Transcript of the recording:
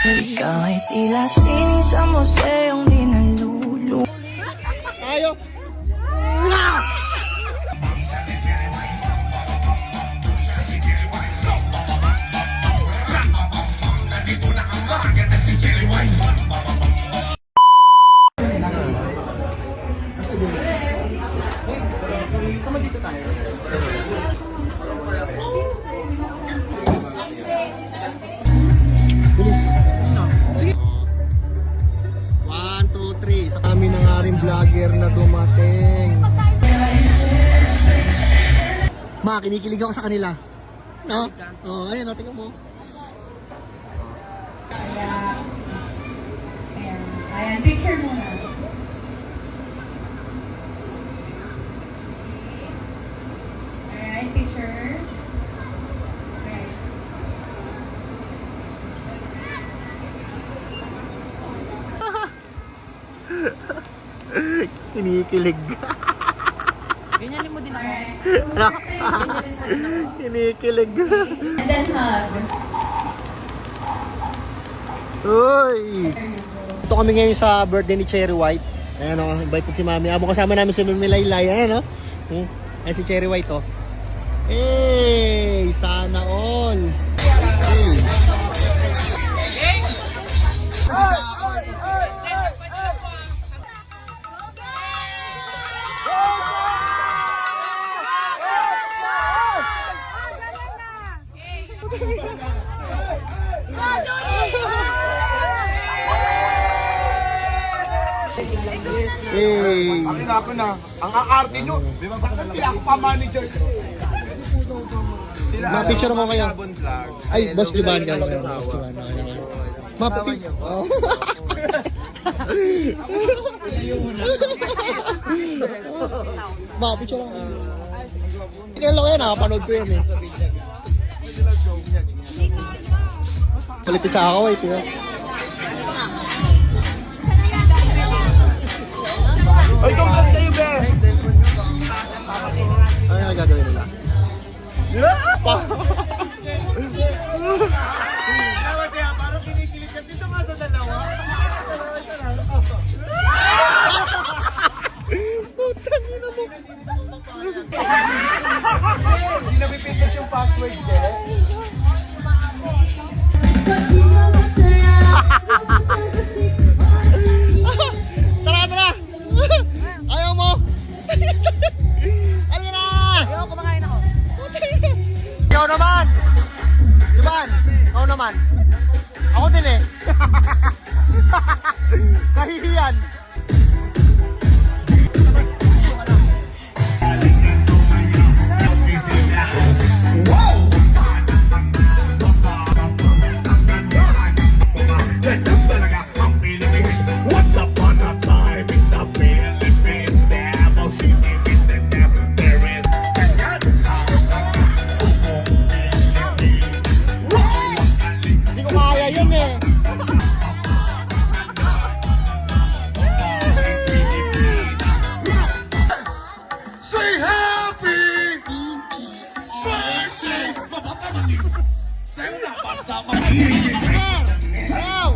Ikaw ay tila sining sa museong di nalulu. Tayo! Bilis. 1, 2, 3. Sa kami na nga rin vlogger na dumating. Ma, kinikilig ako sa kanila. No? Oh, ayun, tingnan mo. Ayan, picture muna. Alright, picture. Okay. Kinikilig. Ganyanin mo din ako. Ano? Ganyanin mo din ako. Kinikilig. And then hug. Uy! Ito kami ngayon sa birthday ni Cherry White. Ayan o, invited si Mami. Amo kasama namin si Mami Laylay. Ayan o. Ayan si Cherry White o. Hey! Sana all! Hey! Hey! Ako na, ang aarte nyo, pinaka-manager. Ma-picture mo kayo. Ay, Boss Juban ka. Boss Juban. Ma-picture. Oh. Ma-picture lang. Kailan ko yan, nakapanood ko yan eh. Kulit sa ako eh, tira. Ay, congrats kayo, be! Ano yung gagawin nila? Dapat kaya, parang kinikilig ka dito nga sa dalawa. Putang ina mo. Hindi na pipindot yung password niya. Tara, tara! Ayaw mo! Halika na! Ayaw, kumakain ako. Ikaw naman! Juban! Ikaw naman! Ako din eh! Kahihiyan! Once upon a time in the Philippines, there was there is Hindi ko kaya yun eh! Say happy birthday! Ayaw!